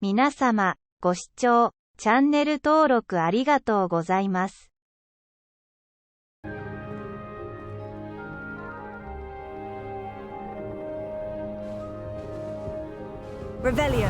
皆様、ご視聴、チャンネル登録ありがとうございます。Revelio.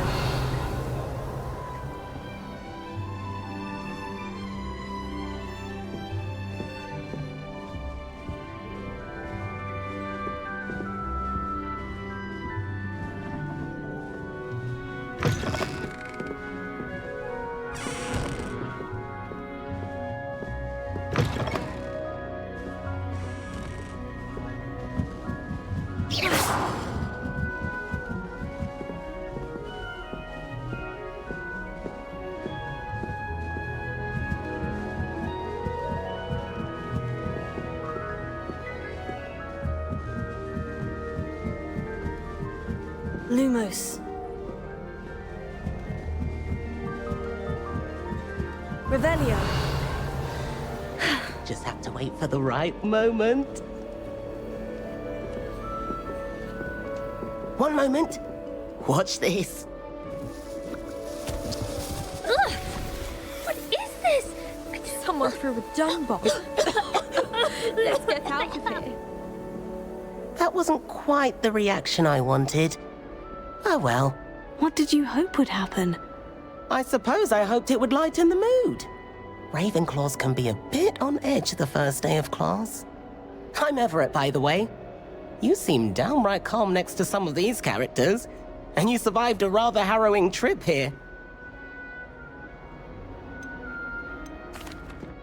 Lumos. Revelio. Just have to wait for the right moment. One moment. Watch this. Ugh! What is this? Someone threw a dung bomb. Let's get out of here. That wasn't quite the reaction I wanted. Oh well. What did you hope would happen? I suppose I hoped it would lighten the mood. Ravenclaws can be a bit on edge the first day of class. I'm Everett, by the way. You seem downright calm next to some of these characters, and you survived a rather harrowing trip here.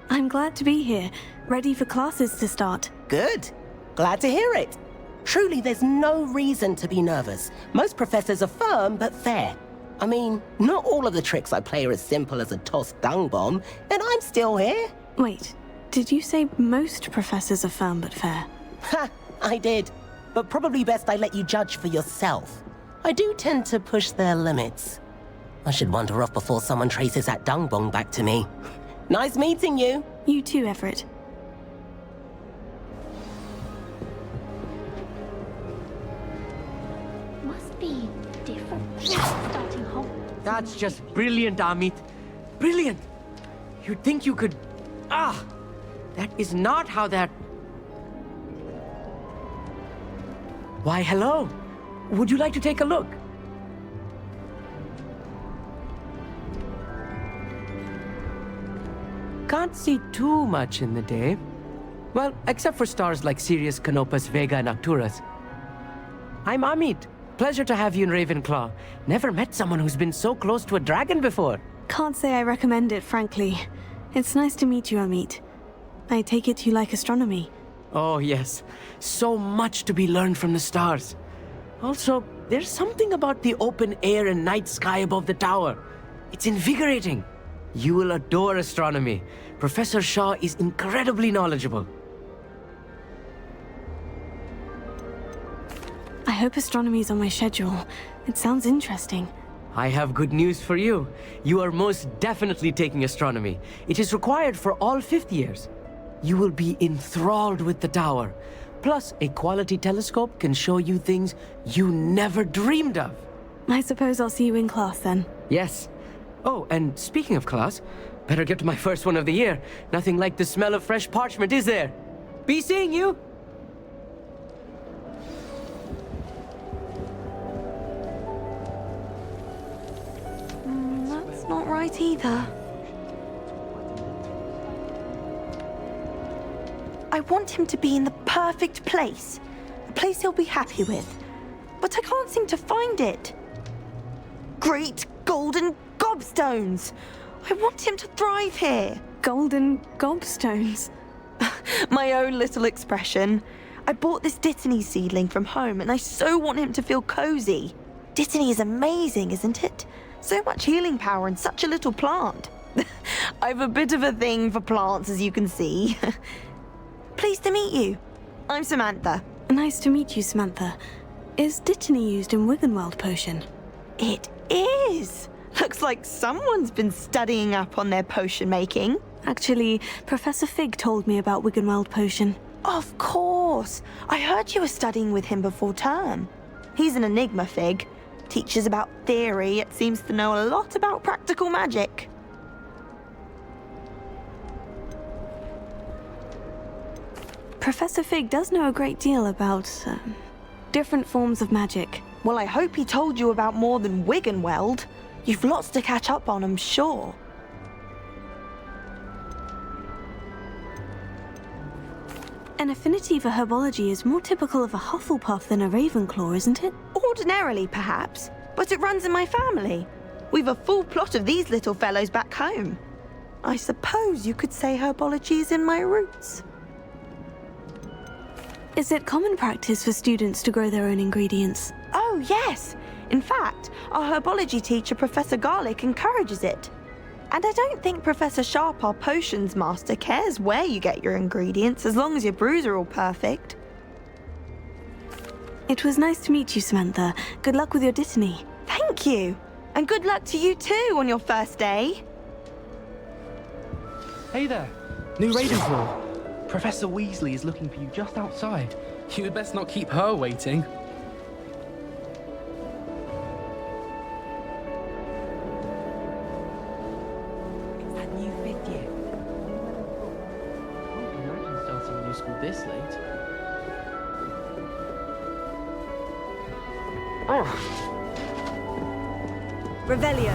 I'm glad to be here, ready for classes to start. Good. Glad to hear it. Truly, there's no reason to be nervous. Most professors are firm but fair. I mean, not all of the tricks I play are as simple as a tossed dung bomb, and I'm still here. Wait, did you say most professors are firm but fair? Ha, I did. But probably best I let you judge for yourself. I do tend to push their limits. I should wander off before someone traces that dung bomb back to me. Nice meeting you. You too, Everett. Must be different. Starting home. That's just brilliant, Amit. Brilliant! You'd think you could... That is not how that... Why, hello. Would you like to take a look? Can't see too much in the day. Well, except for stars like Sirius, Canopus, Vega, and Arcturus. I'm Amit. Pleasure to have you in Ravenclaw. Never met someone who's been so close to a dragon before. Can't say I recommend it, frankly. It's nice to meet you, Amit. I take it you like astronomy. Oh, yes. So much to be learned from the stars. Also, there's something about the open air and night sky above the tower. It's invigorating. You will adore astronomy. Professor Shaw is incredibly knowledgeable. I hope astronomy's on my schedule. It sounds interesting. I have good news for you. You are most definitely taking astronomy. It is required for all fifth years. You will be enthralled with the tower. Plus, a quality telescope can show you things you never dreamed of. I suppose I'll see you in class then. Yes. Oh, and speaking of class, better get to my first one of the year. Nothing like the smell of fresh parchment, is there? Be seeing you! That's not right either. I want him to be in the perfect place. A place he'll be happy with. But I can't seem to find it. Great golden gobstones! I want him to thrive here. Golden gobstones. My own little expression. I bought this Dittany seedling from home and I so want him to feel cozy. Dittany is amazing, isn't it? So much healing power in such a little plant. I've a bit of a thing for plants, as you can see. Pleased to meet you. I'm Samantha. Nice to meet you, Samantha. Is Dittany used in Wiggenweld potion? It is. Looks like someone's been studying up on their potion making. Actually, Professor Fig told me about Wiggenweld potion. Of course. I heard you were studying with him before term. He's an enigma, Fig. Teaches about theory, it seems to know a lot about practical magic. Professor Fig does know a great deal about different forms of magic. Well, I hope he told you about more than Wiggenweld. You've lots to catch up on, I'm sure. An affinity for herbology is more typical of a Hufflepuff than a Ravenclaw, isn't it? Ordinarily, perhaps, but it runs in my family. We've a full plot of these little fellows back home. I suppose you could say herbology is in my roots. Is it common practice for students to grow their own ingredients? Oh, yes. In fact, our herbology teacher, Professor Garlick, encourages it. And I don't think Professor Sharp, our potions master, cares where you get your ingredients, as long as your brews are all perfect. It was nice to meet you, Samantha. Good luck with your dittany. Thank you. And good luck to you too on your first day. Hey there, new Ravenclaw. Professor Weasley is looking for you just outside. You had best not keep her waiting. It's that new fifth year. Can't imagine starting a new school this late. Revelio.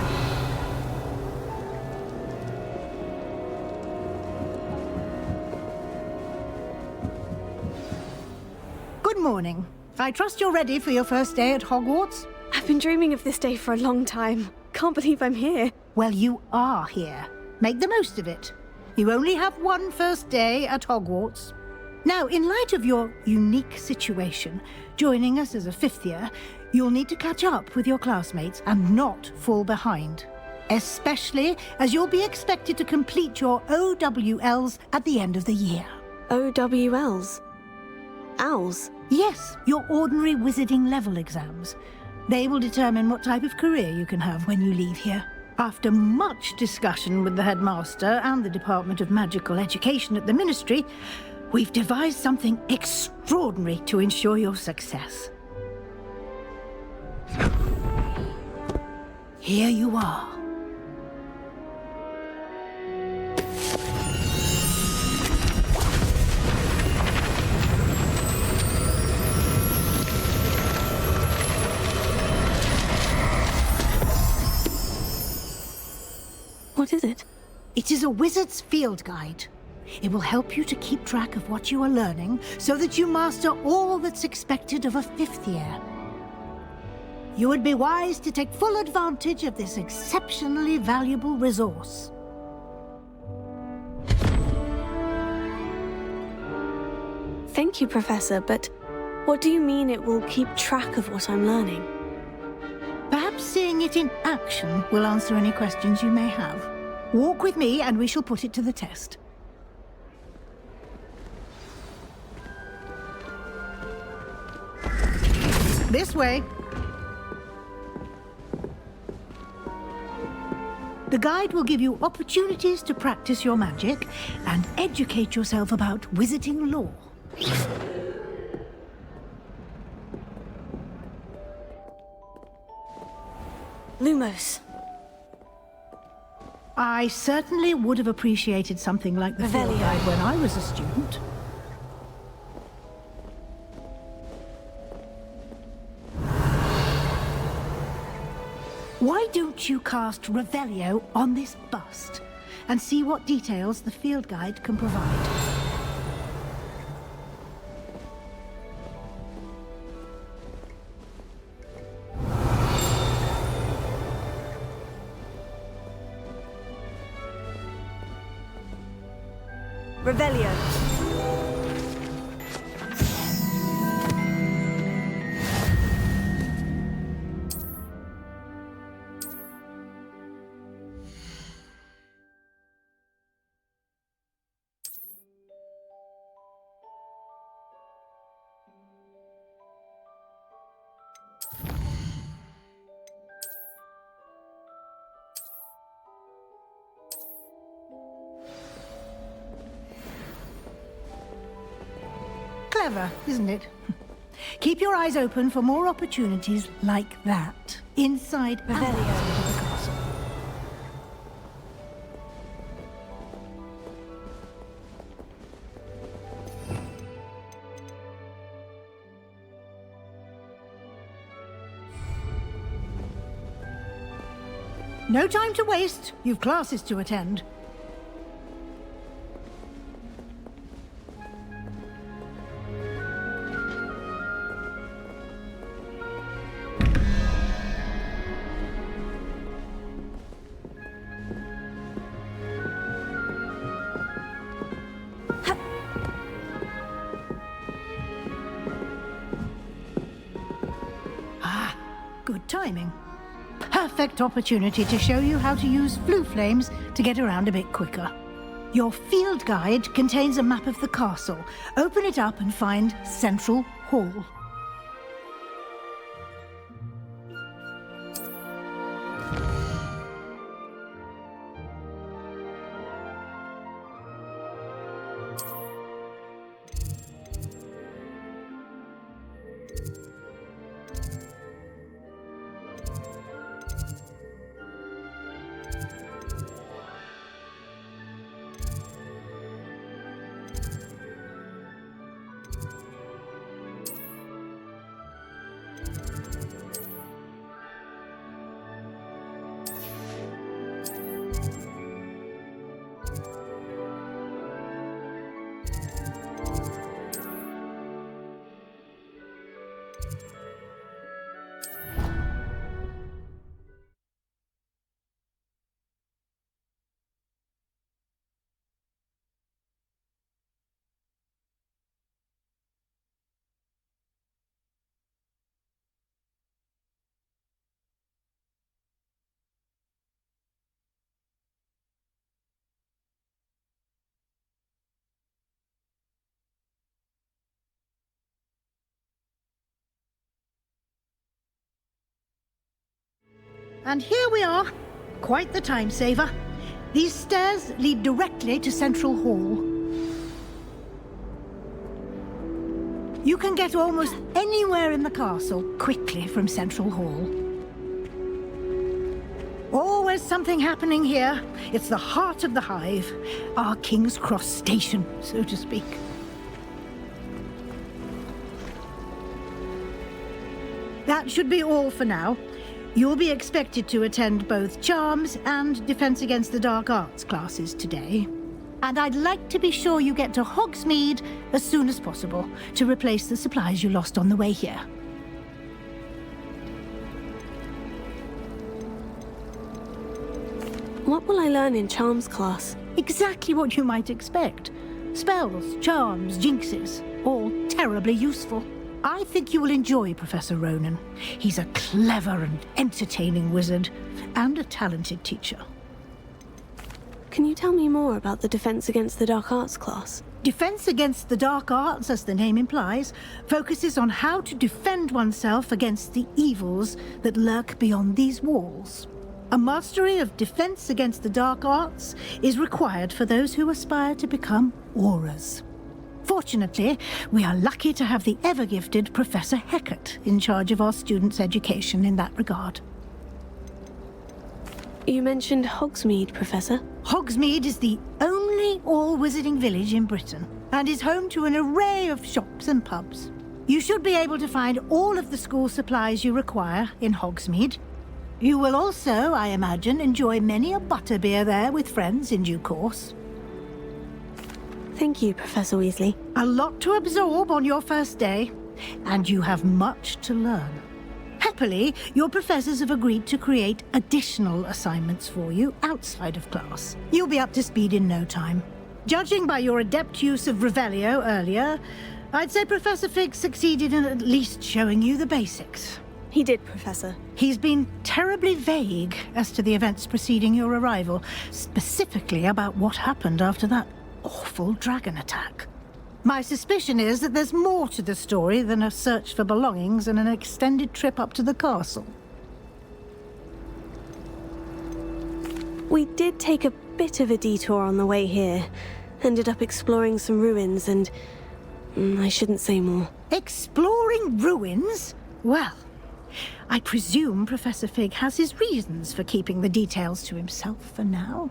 Good morning. I trust you're ready for your first day at Hogwarts? I've been dreaming of this day for a long time. Can't believe I'm here. Well, you are here. Make the most of it. You only have one first day at Hogwarts. Now, in light of your unique situation, joining us as a fifth year, you'll need to catch up with your classmates and not fall behind. Especially as you'll be expected to complete your OWLs at the end of the year. OWLs? Owls? Yes, your ordinary wizarding level exams. They will determine what type of career you can have when you leave here. After much discussion with the headmaster and the Department of Magical Education at the Ministry, we've devised something extraordinary to ensure your success. Here you are. What is it? It is a wizard's field guide. It will help you to keep track of what you are learning so that you master all that's expected of a fifth year. You would be wise to take full advantage of this exceptionally valuable resource. Thank you, Professor, but what do you mean it will keep track of what I'm learning? Perhaps seeing it in action will answer any questions you may have. Walk with me and we shall put it to the test. This way. The guide will give you opportunities to practice your magic and educate yourself about wizarding lore. Lumos. I certainly would have appreciated something like the field Revelio. guide when I was a student. Why don't you cast Revelio on this bust and see what details the field guide can provide? Revelio. Clever, isn't it? Keep your eyes open for more opportunities like that inside Revelio of the castle. No time to waste. You've classes to attend. Good timing. Perfect opportunity to show you how to use flue flames to get around a bit quicker. Your field guide contains a map of the castle. Open it up and find Central Hall. And here we are. Quite the time saver. These stairs lead directly to Central Hall. You can get almost anywhere in the castle quickly from Central Hall. Always something happening here. It's the heart of the hive. Our King's Cross station, so to speak. That should be all for now. You'll be expected to attend both Charms and Defense Against the Dark Arts classes today. And I'd like to be sure you get to Hogsmeade as soon as possible to replace the supplies you lost on the way here. What will I learn in Charms class? Exactly what you might expect. Spells, charms, jinxes, all terribly useful. I think you will enjoy Professor Ronan. He's a clever and entertaining wizard, and a talented teacher. Can you tell me more about the Defense Against the Dark Arts class? Defense Against the Dark Arts, as the name implies, focuses on how to defend oneself against the evils that lurk beyond these walls. A mastery of Defense Against the Dark Arts is required for those who aspire to become auras. Fortunately, we are lucky to have the ever-gifted Professor Hecat in charge of our students' education in that regard. You mentioned Hogsmeade, Professor. Hogsmeade is the only all-wizarding village in Britain, and is home to an array of shops and pubs. You should be able to find all of the school supplies you require in Hogsmeade. You will also, I imagine, enjoy many a butterbeer there with friends in due course. Thank you, Professor Weasley. A lot to absorb on your first day, and you have much to learn. Happily, your professors have agreed to create additional assignments for you outside of class. You'll be up to speed in no time. Judging by your adept use of Revelio earlier, I'd say Professor Fig succeeded in at least showing you the basics. He did, Professor. He's been terribly vague as to the events preceding your arrival, specifically about what happened after that awful dragon attack. My suspicion is that there's more to the story than a search for belongings and an extended trip up to the castle. We did take a bit of a detour on the way here. Ended up exploring some ruins and... I shouldn't say more. Exploring ruins? Well, I presume Professor Fig has his reasons for keeping the details to himself for now.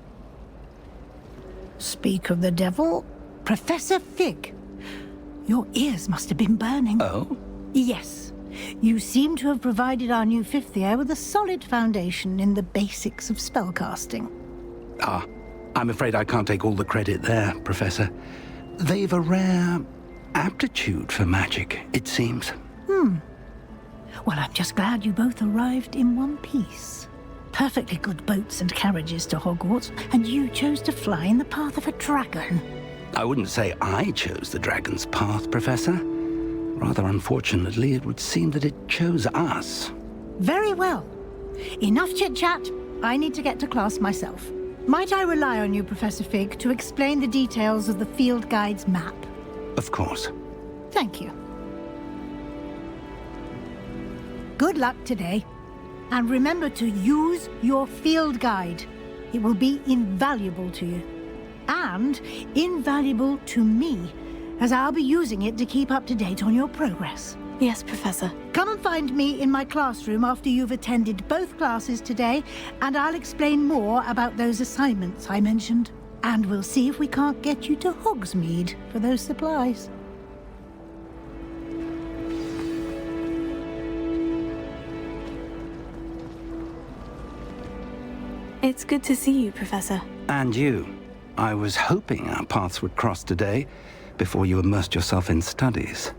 Speak of the devil, Professor Fig. Your ears must have been burning. Oh? Yes. You seem to have provided our new fifth year with a solid foundation in the basics of spellcasting. Ah, I'm afraid I can't take all the credit there, Professor. They've a rare aptitude for magic, it seems. Well, I'm just glad you both arrived in one piece. Perfectly good boats and carriages to Hogwarts, and you chose to fly in the path of a dragon. I wouldn't say I chose the dragon's path, Professor. Rather unfortunately, it would seem that it chose us. Very well. Enough chit-chat. I need to get to class myself. Might I rely on you, Professor Fig, to explain the details of the field guide's map? Of course. Thank you. Good luck today. And remember to use your field guide. It will be invaluable to you. And invaluable to me, as I'll be using it to keep up to date on your progress. Yes, Professor. Come and find me in my classroom after you've attended both classes today, and I'll explain more about those assignments I mentioned. And we'll see if we can't get you to Hogsmeade for those supplies. It's good to see you, Professor. And you. I was hoping our paths would cross today, before you immersed yourself in studies.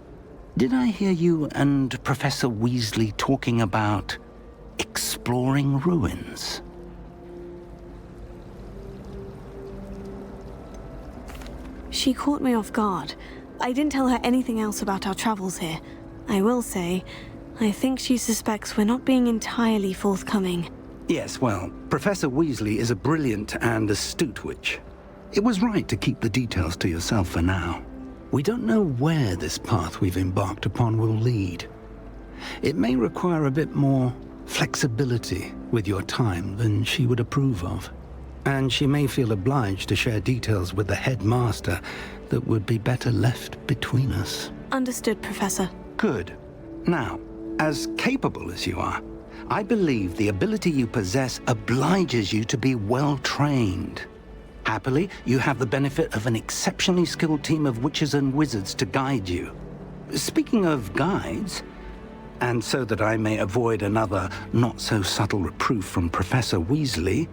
Did I hear you and Professor Weasley talking about exploring ruins? She caught me off guard. I didn't tell her anything else about our travels here. I will say, I think she suspects we're not being entirely forthcoming. Yes, well, Professor Weasley is a brilliant and astute witch. It was right to keep the details to yourself for now. We don't know where this path we've embarked upon will lead. It may require a bit more flexibility with your time than she would approve of. And she may feel obliged to share details with the headmaster that would be better left between us. Understood, Professor. Good. Now, as capable as you are, I believe the ability you possess obliges you to be well trained. Happily, you have the benefit of an exceptionally skilled team of witches and wizards to guide you. Speaking of guides, and so that I may avoid another not-so-subtle reproof from Professor Weasley,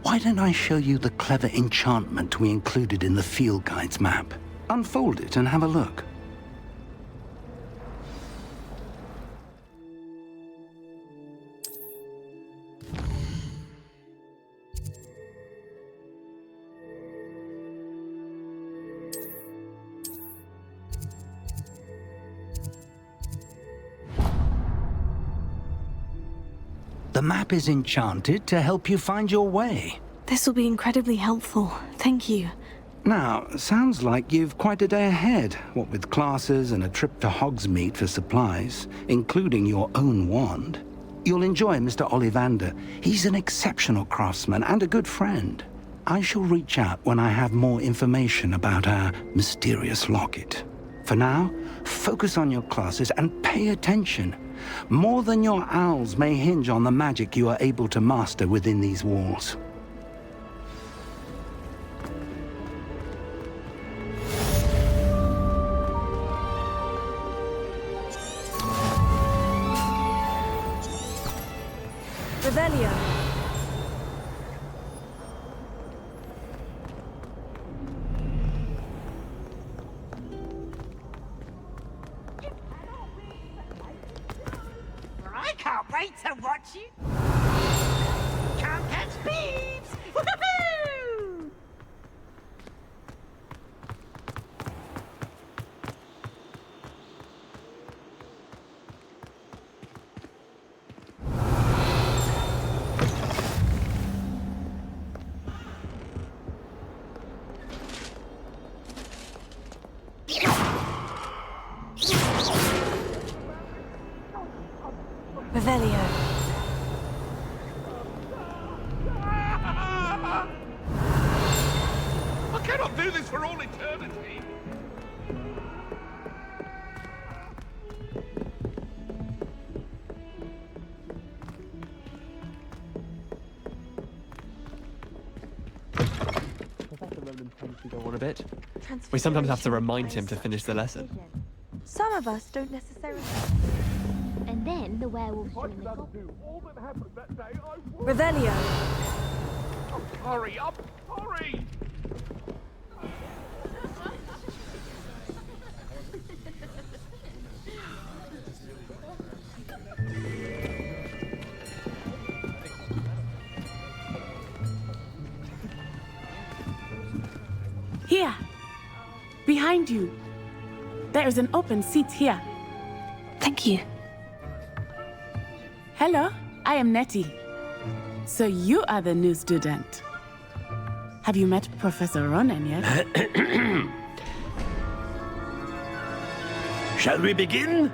why don't I show you the clever enchantment we included in the field guide's map? Unfold it and have a look. The map is enchanted to help you find your way. This will be incredibly helpful. Thank you. Now, sounds like you've quite a day ahead, what with classes and a trip to Hogsmeade for supplies, including your own wand. You'll enjoy Mr. Ollivander. He's an exceptional craftsman and a good friend. I shall reach out when I have more information about our mysterious locket. For now, focus on your classes and pay attention. More than your owls may hinge on the magic you are able to master within these walls. Revelio. I can't wait to watch you. Can't catch beeps. Woohoo! Revelio. I cannot do this for all eternity. we go on a bit. We sometimes have to remind him to finish the lesson. Some of us don't necessarily. And then the werewolves join the goblins. Revelio. Hurry up! Hurry! Here, behind you. There is an open seat here. Thank you. Hello, I am Nettie. So you are the new student. Have you met Professor Ronan yet? Shall we begin?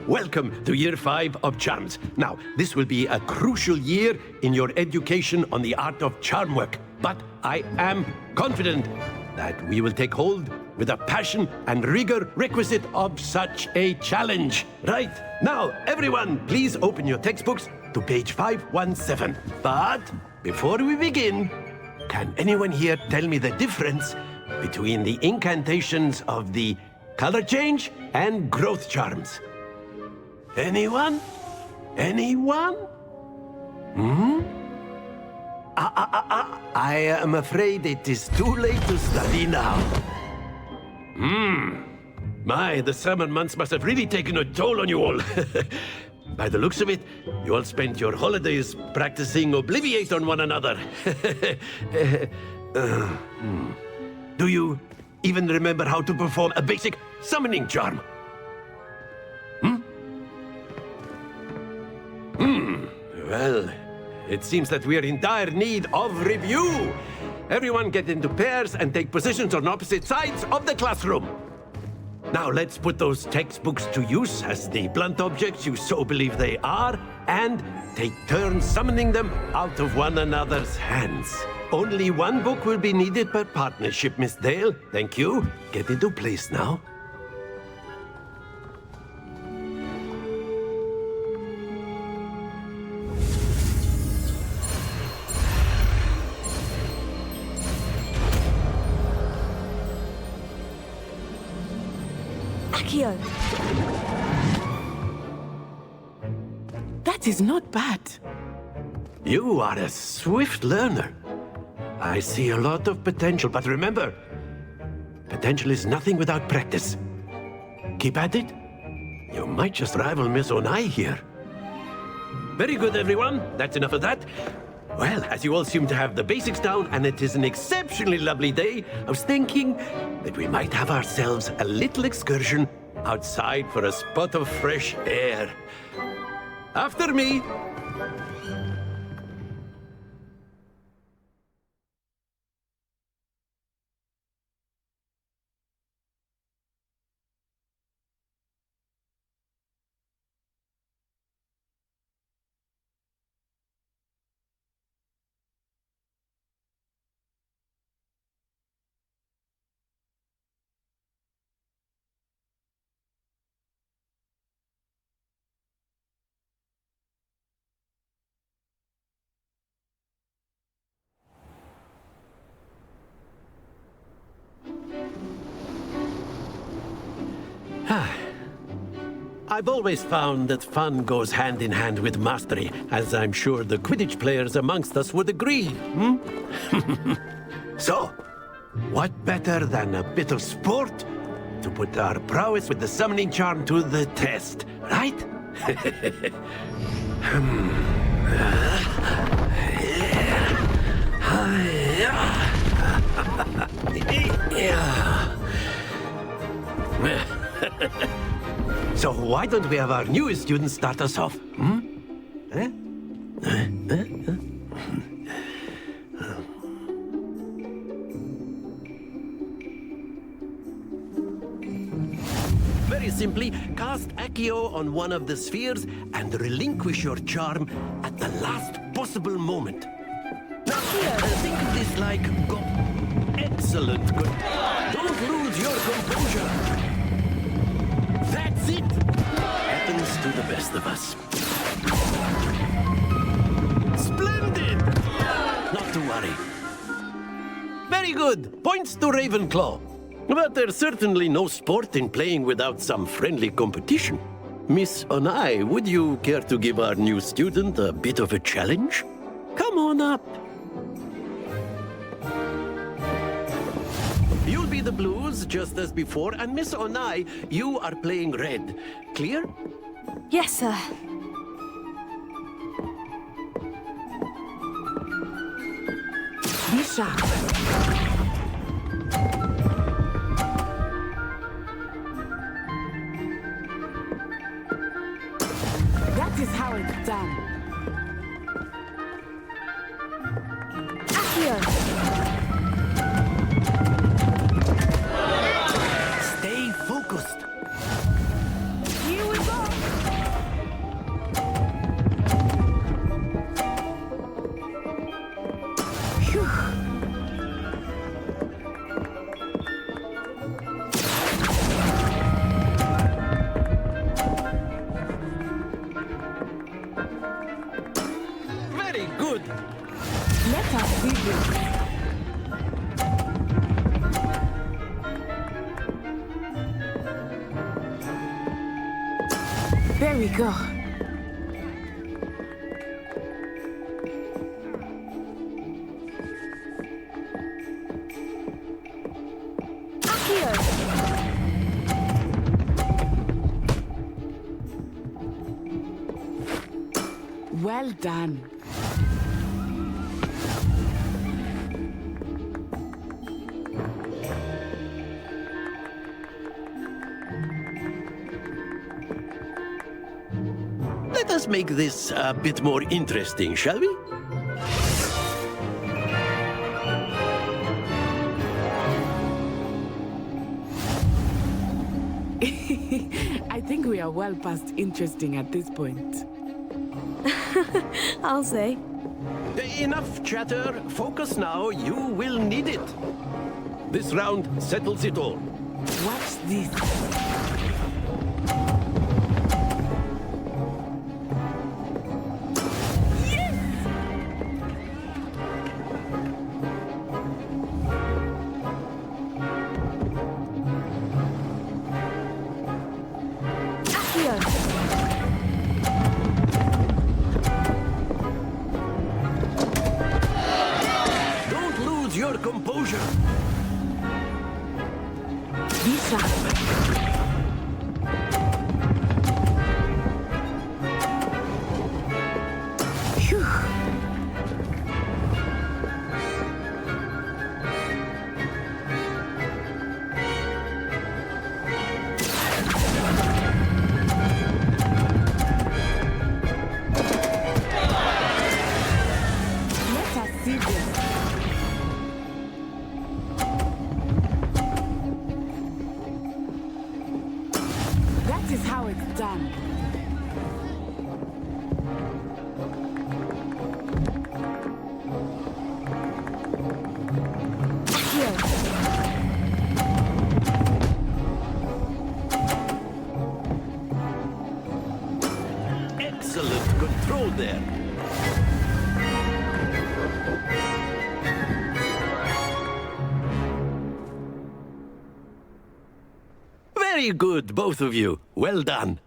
Welcome to Year 5 of Charms. Now, this will be a crucial year in your education on the art of charm work. But I am confident that we will take hold with the passion and rigor requisite of such a challenge. Right, now, everyone, please open your textbooks to page 517. But before we begin, can anyone here tell me the difference between the incantations of the color change and growth charms? Anyone? Anyone? I am afraid it is too late to study now. My, the summer months must have really taken a toll on you all. By the looks of it, you all spent your holidays practicing Obliviate on one another. Do you even remember how to perform a basic summoning charm? Well, it seems that we are in dire need of review. Everyone get into pairs and take positions on opposite sides of the classroom. Now let's put those textbooks to use as the blunt objects you so believe they are, and take turns summoning them out of one another's hands. Only one book will be needed per partnership, Miss Dale. Thank you. Get into place now. Accio. That is not bad. You are a swift learner. I see a lot of potential, but remember, potential is nothing without practice. Keep at it. You might just rival Miss Onai here. Very good, everyone. That's enough of that. Well, as you all seem to have the basics down, and it is an exceptionally lovely day, I was thinking that we might have ourselves a little excursion outside for a spot of fresh air. After me. I've always found that fun goes hand in hand with mastery, as I'm sure the Quidditch players amongst us would agree. So, what better than a bit of sport to put our prowess with the summoning charm to the test, right? So why don't we have our newest student start us off? Very simply, cast Accio on one of the spheres and relinquish your charm at the last possible moment. Now, think of this like excellent. Good. Don't lose your composure. That's it. Happens to the best of us. Splendid. Not to worry. Very Very good. Points to Ravenclaw. But there's certainly no sport in playing without some friendly competition. Miss Onai, would you care to give our new student a bit of a challenge? Come on up. You'll be the blues, just as before, and Miss Onai, you are playing red. Clear? Yes, sir. Be sharp. That is how it's done. Accio! Stay focused. Here we go! Phew. Very good. Let us see this. There we go. Accio! Well done. Let us make this a bit more interesting, shall we? I think we are well past interesting at this point. I'll say. Enough chatter. Focus now. You will need it. This round settles it all. Watch this. Don't lose your composure. Be sharp. Phew. Let us see this. That is how it's done. Excellent control there. Very good, both of you. Well done.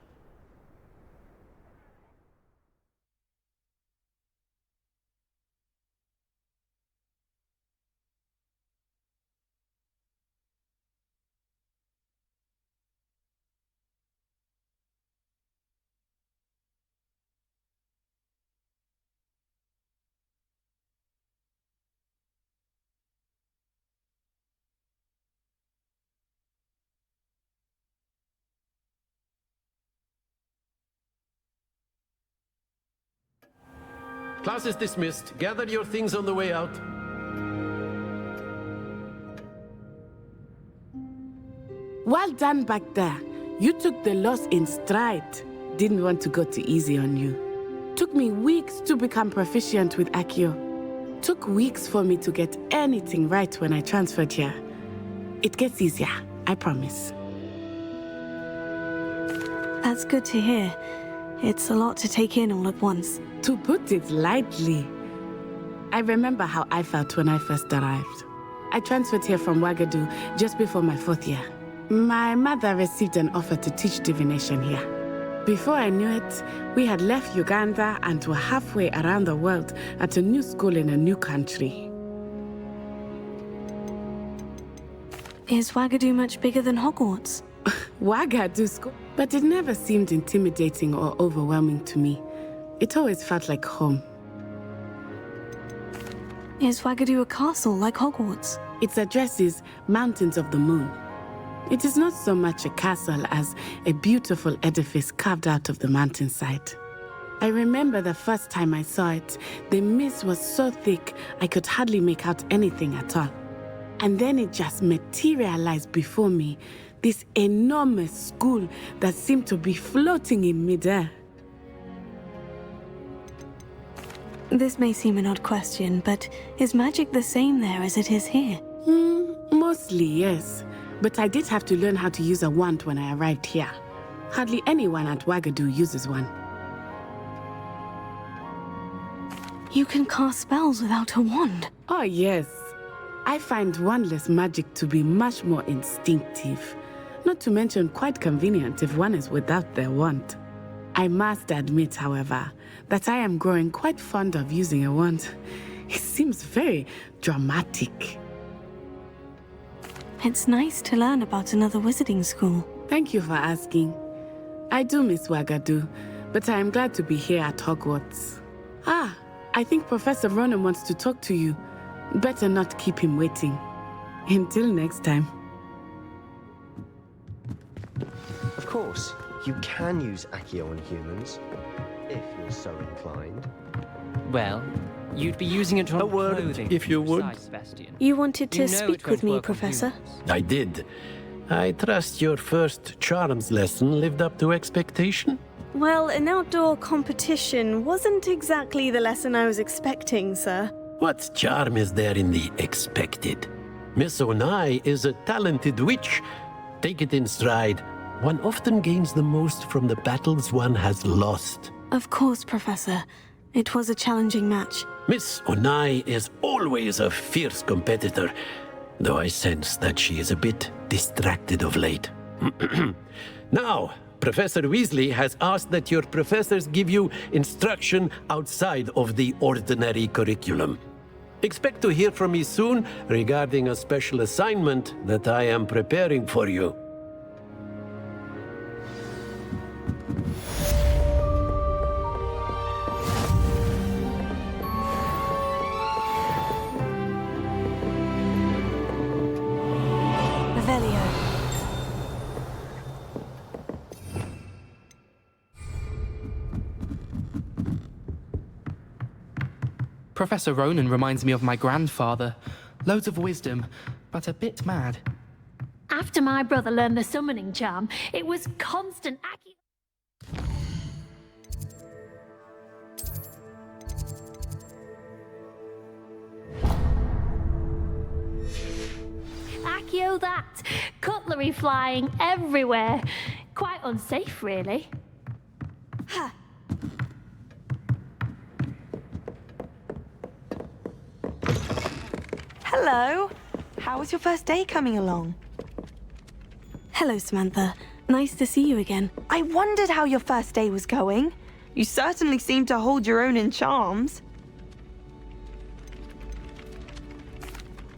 Class is dismissed. Gather your things on the way out. Well done back there. You took the loss in stride. Didn't want to go too easy on you. Took me weeks to become proficient with Accio. Took weeks for me to get anything right when I transferred here. It gets easier, I promise. That's good to hear. It's a lot to take in all at once. To put it lightly, I remember how I felt when I first arrived. I transferred here from Wagadu just before my 4th year. My mother received an offer to teach divination here. Before I knew it, we had left Uganda and were halfway around the world at a new school in a new country. Is Wagadu much bigger than Hogwarts? Wagadu school? But it never seemed intimidating or overwhelming to me. It always felt like home. Is Wagadu a castle like Hogwarts? Its address is Mountains of the Moon. It is not so much a castle as a beautiful edifice carved out of the mountainside. I remember the first time I saw it, the mist was so thick I could hardly make out anything at all. And then it just materialized before me, this enormous school that seemed to be floating in midair. This may seem an odd question, but is magic the same there as it is here? Mostly, yes. But I did have to learn how to use a wand when I arrived here. Hardly anyone at Wagadu uses one. You can cast spells without a wand? Oh, yes. I find wandless magic to be much more instinctive. Not to mention quite convenient if one is without their wand. I must admit, however, that I am growing quite fond of using a wand. It seems very dramatic. It's nice to learn about another wizarding school. Thank you for asking. I do miss Wagadu, but I am glad to be here at Hogwarts. I think Professor Ronan wants to talk to you. Better not keep him waiting. Until next time. Of course, you can use Accio on humans, if you're so inclined. Well, you'd be using it on A word, clothing, if you would. Sebastian. You wanted to You know speak it won't with me, work on Professor? humans. I did. I trust your first charms lesson lived up to expectation? Well, an outdoor competition wasn't exactly the lesson I was expecting, sir. What charm is there in the expected? Miss Onai is a talented witch. Take it in stride. One often gains the most from the battles one has lost. Of course, Professor. It was a challenging match. Miss Onai is always a fierce competitor, though I sense that she is a bit distracted of late. Now, Professor Weasley has asked that your professors give you instruction outside of the ordinary curriculum. Expect to hear from me soon regarding a special assignment that I am preparing for you. Professor Ronan reminds me of my grandfather. Loads of wisdom, but a bit mad. After my brother learned the summoning charm, it was constant Accio that! Cutlery flying everywhere. Quite unsafe, really. Ha! Hello. How was your first day coming along? Hello, Samantha. Nice to see you again. I wondered how your first day was going. You certainly seem to hold your own in charms.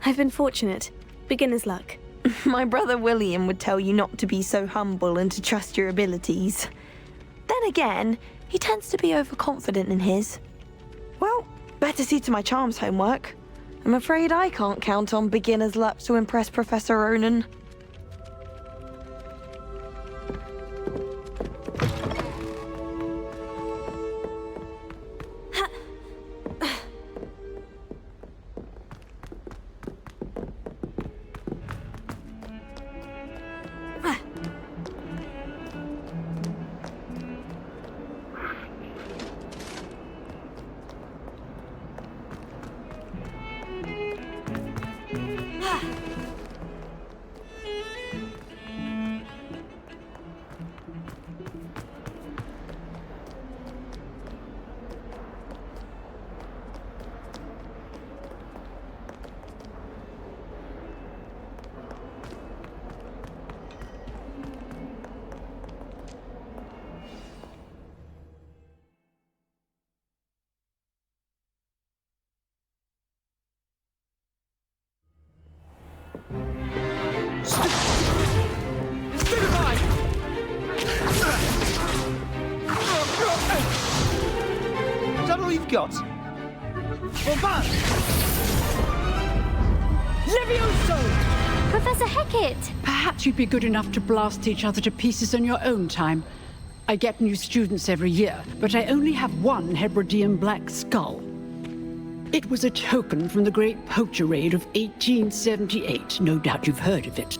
I've been fortunate. Beginner's luck. My brother William would tell you not to be so humble and to trust your abilities. Then again, he tends to be overconfident in his. Well, better see to my charms homework. I'm afraid I can't count on beginner's luck to impress Professor Ronan. you've got. Levioso! Professor Hecat! Perhaps you'd be good enough to blast each other to pieces in your own time. I get new students every year, but I only have one Hebridean black skull. It was a token from the Great Poacher Raid of 1878. No doubt you've heard of it.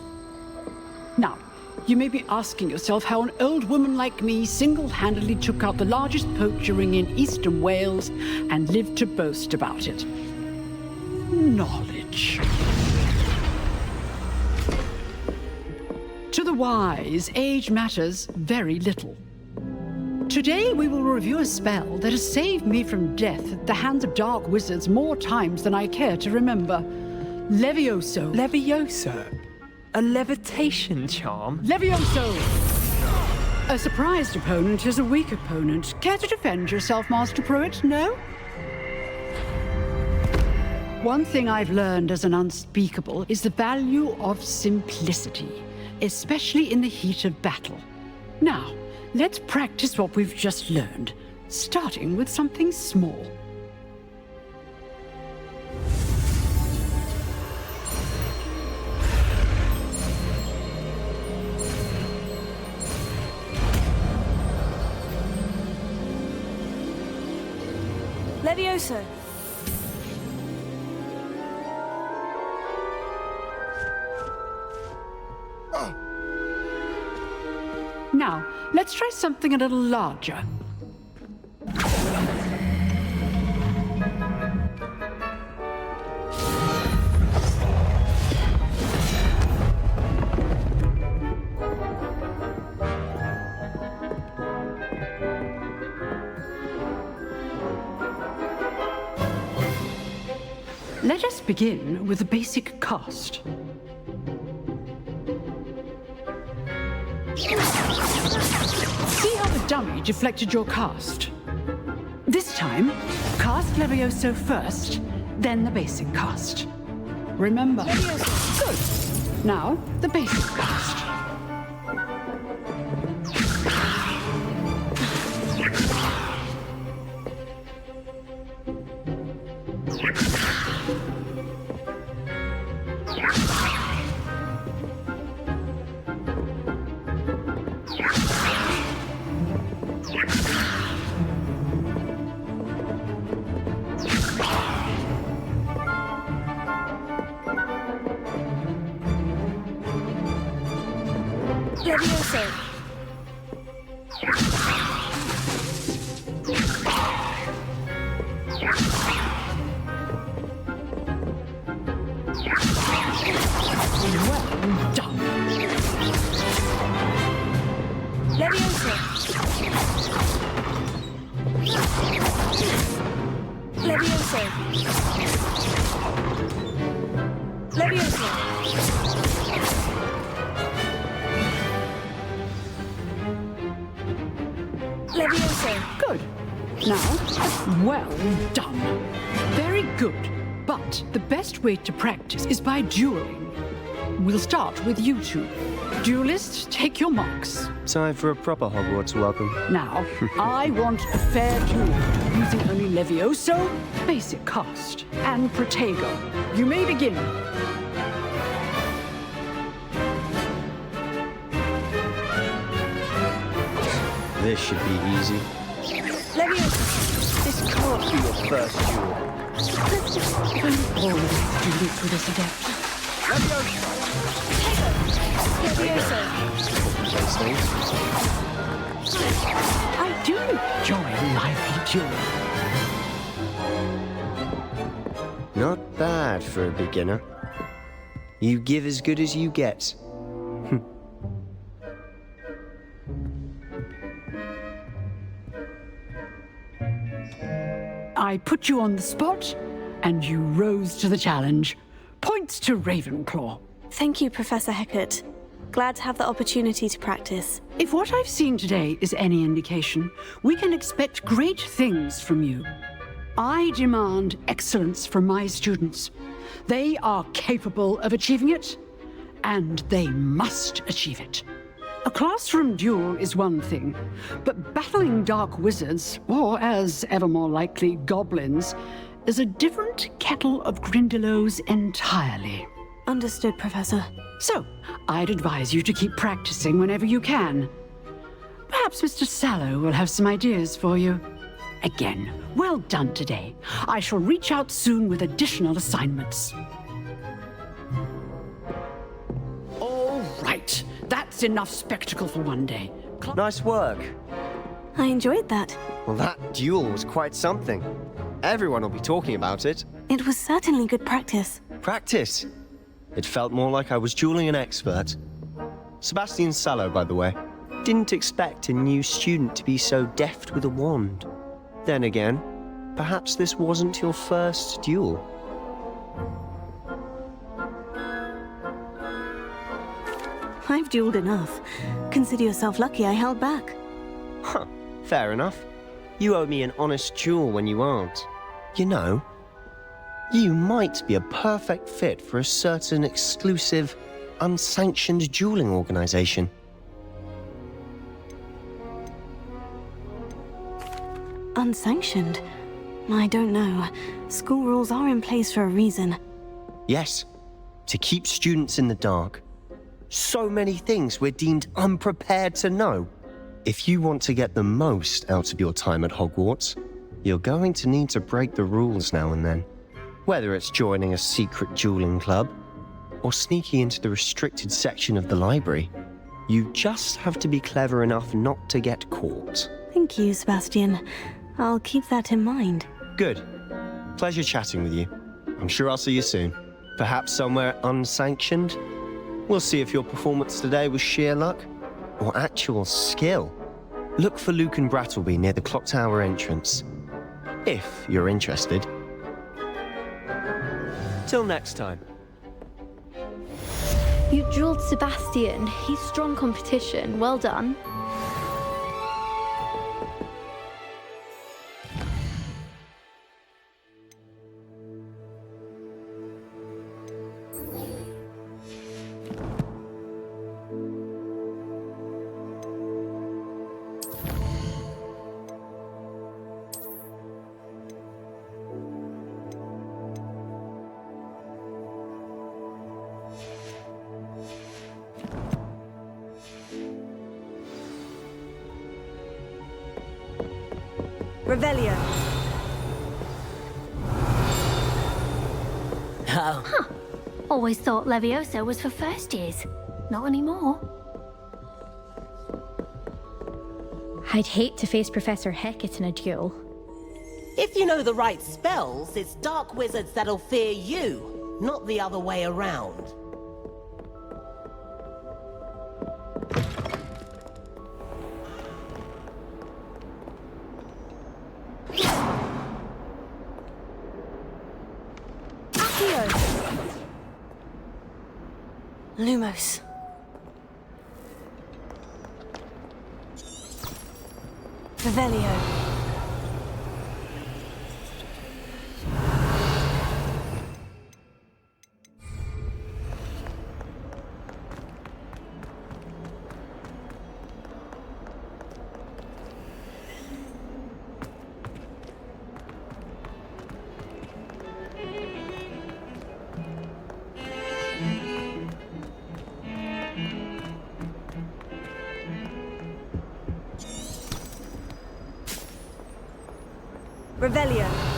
Now, you may be asking yourself how an old woman like me single-handedly took out the largest poacher ring in eastern Wales and lived to boast about it. Knowledge. To the wise, age matters very little. Today we will review a spell that has saved me from death at the hands of dark wizards more times than I care to remember. Levioso. Levioso? A levitation charm? Levioso! A surprised opponent is a weak opponent. Care to defend yourself, Master Pruitt? No? One thing I've learned as an unspeakable is the value of simplicity, especially in the heat of battle. Now, let's practice what we've just learned, starting with something small. Levioso. Now, let's try something a little larger. Let us begin with the basic cast. See how the dummy deflected your cast? This time, cast Levioso first, then the basic cast. Remember. Good. Now, the basic cast. Levioso. Well done. Levioso. Levioso. Levioso. Levioso. Good. Now, well done. Very good. But the best way to practice is by dueling. We'll start with you two. Duelists, take your marks. Time for a proper Hogwarts welcome. Now, I want a fair duel, using only Levioso, basic cast, and Protego. You may begin. This should be easy. Levioso. This can't be your first duel. Let's just find all of the students with us adept. Levioso. I do enjoy lively dueling. Not bad for a beginner. You give as good as you get. I put you on the spot, and you rose to the challenge. Points to Ravenclaw. Thank you, Professor Hecat. Glad to have the opportunity to practice. If what I've seen today is any indication, we can expect great things from you. I demand excellence from my students. They are capable of achieving it, and they must achieve it. A classroom duel is one thing, but battling dark wizards, or as ever more likely, goblins, is a different kettle of Grindylows entirely. Understood, Professor. So, I'd advise you to keep practicing whenever you can. Perhaps Mr. Sallow will have some ideas for you. Again, well done today. I shall reach out soon with additional assignments. All right, that's enough spectacle for one day. Nice work. I enjoyed that. Well, that duel was quite something. Everyone will be talking about it. It was certainly good practice. Practice? It felt more like I was dueling an expert. Sebastian Sallow, by the way. Didn't expect a new student to be so deft with a wand. Then again, perhaps this wasn't your first duel. I've dueled enough. Consider yourself lucky I held back. Huh, fair enough. You owe me an honest duel when you aren't. You know, you might be a perfect fit for a certain exclusive, unsanctioned dueling organization. Unsanctioned? I don't know. School rules are in place for a reason. Yes, to keep students in the dark. So many things we're deemed unprepared to know. If you want to get the most out of your time at Hogwarts, you're going to need to break the rules now and then. Whether it's joining a secret dueling club, or sneaking into the restricted section of the library, you just have to be clever enough not to get caught. Thank you, Sebastian. I'll keep that in mind. Good. Pleasure chatting with you. I'm sure I'll see you soon. Perhaps somewhere unsanctioned? We'll see if your performance today was sheer luck or actual skill. Look for Luke and Brattleby near the clock tower entrance, if you're interested. Till next time. You drilled Sebastian. He's strong competition. Well done. Revelio. Huh. Always thought Leviosa was for first years. Not anymore. I'd hate to face Professor Hecat in a duel. If you know the right spells, it's dark wizards that'll fear you, not the other way around. Lumos. Revelio. Revelio.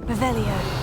Revelio.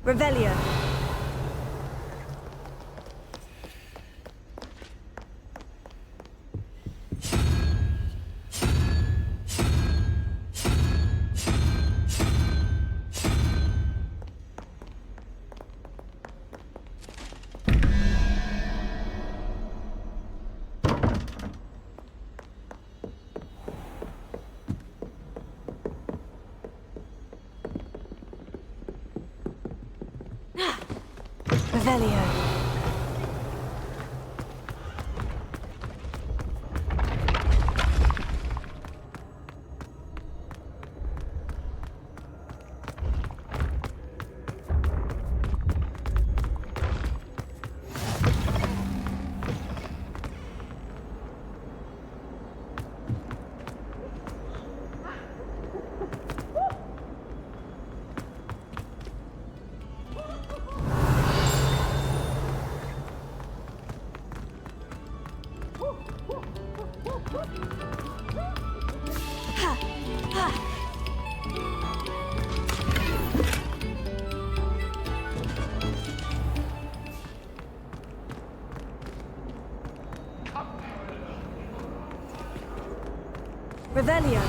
Revelio. Revelio. Revelio.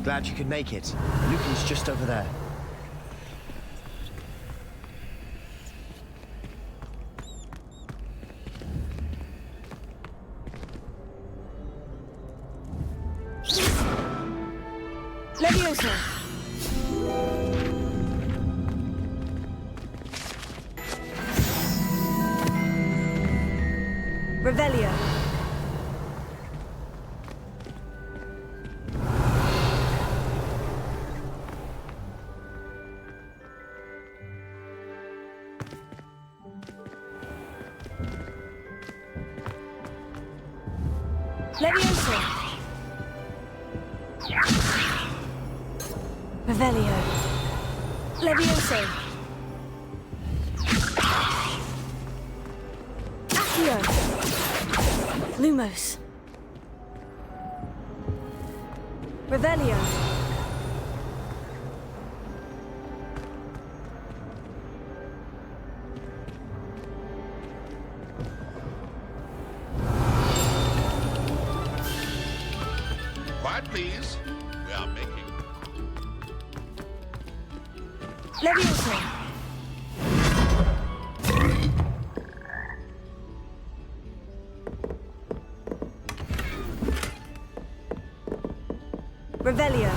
Glad you could make it. Lucan's just over there. Leviosa. Revelio. Leviosa. Revelio. Levioso. Accio. Lumos. Revelio. Quiet, please. We are making. Levioso. Revelio.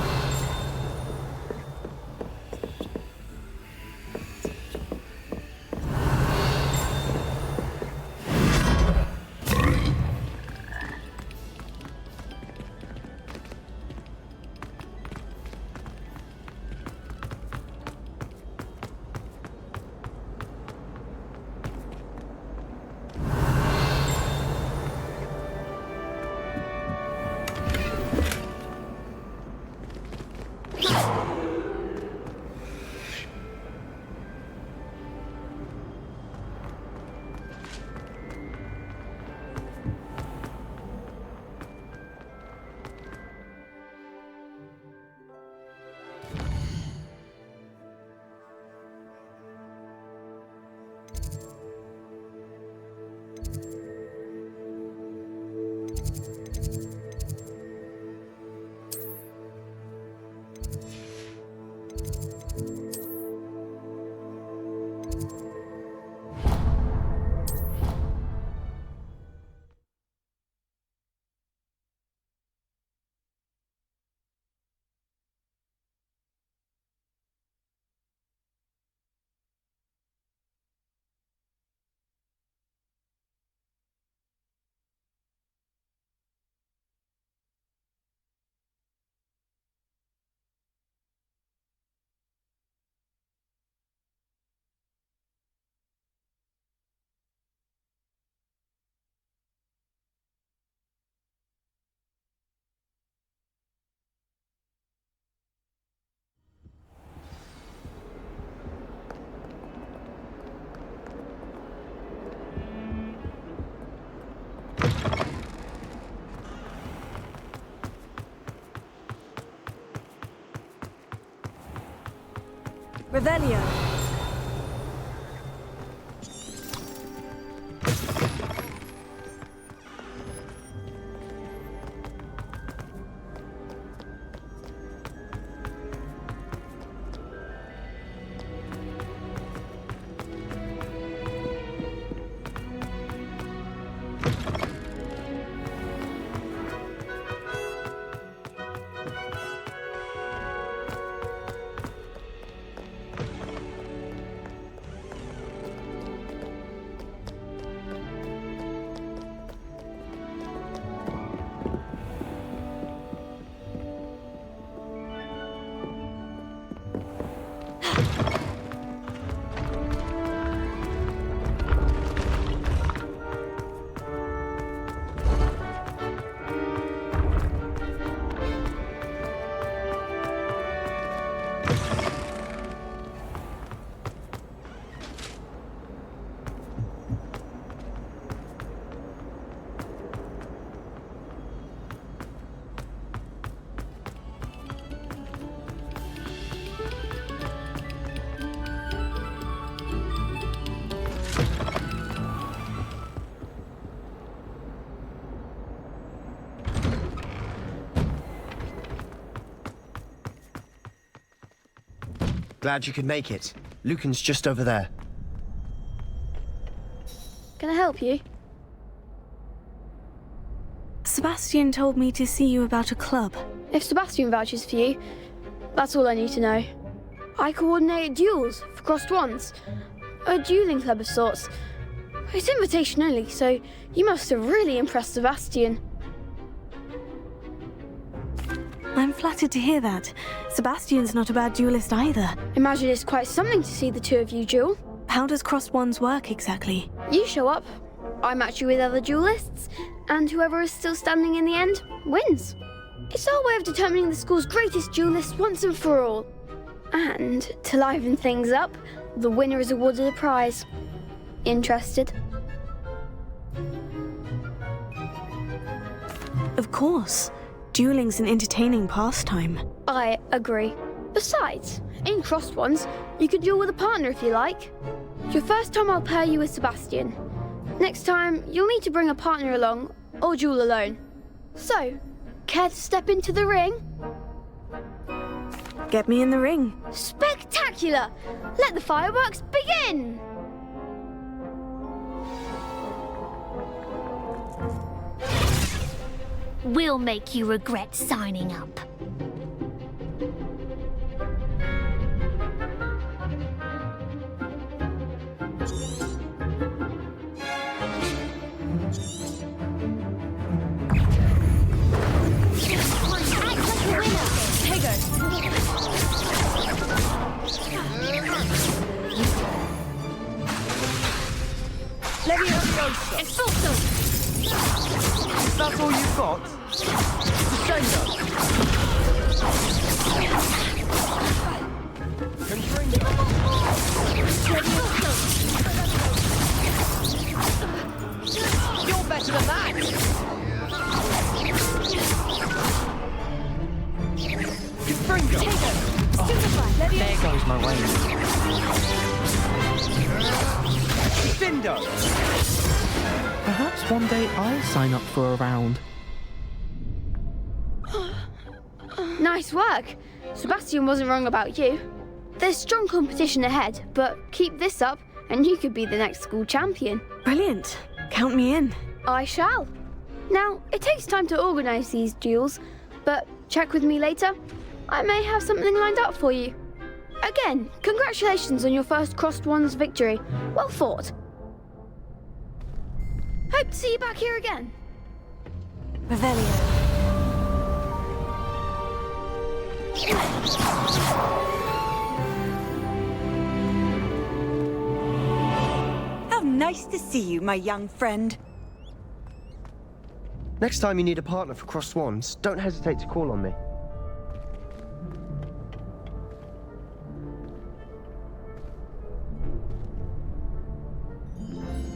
Revelio. Glad you could make it. Lucan's just over there. Can I help you? Sebastian told me to see you about a club. If Sebastian vouches for you, that's all I need to know. I coordinate duels for crossed wands. A dueling club of sorts. It's invitation only, so you must have really impressed Sebastian. I'm flattered to hear that. Sebastian's not a bad duelist either. Imagine it's quite something to see the two of you duel. How does crossed wands work exactly? You show up, I match you with other duelists, and whoever is still standing in the end wins. It's our way of determining the school's greatest duelist once and for all. And to liven things up, the winner is awarded a prize. Interested? Of course. Dueling's an entertaining pastime. I agree. Besides, in crossed ones, you can duel with a partner if you like. Your first time I'll pair you with Sebastian. Next time, you'll need to bring a partner along, or duel alone. So, care to step into the ring? Get me in the ring. Spectacular! Let the fireworks begin! We'll make you regret signing up. That's all you've got? Crescendo! You're better than that! Confringo! There goes my way. Dindo! Perhaps one day I'll sign up for a round. Nice work. Sebastian wasn't wrong about you. There's strong competition ahead, but keep this up and you could be the next school champion. Brilliant. Count me in. I shall. Now, it takes time to organise these duels, but check with me later. I may have something lined up for you. Again, congratulations on your first crossed wands victory. Well fought. Hope to see you back here again. Revelio. How nice to see you, my young friend. Next time you need a partner for crossed wands, don't hesitate to call on me.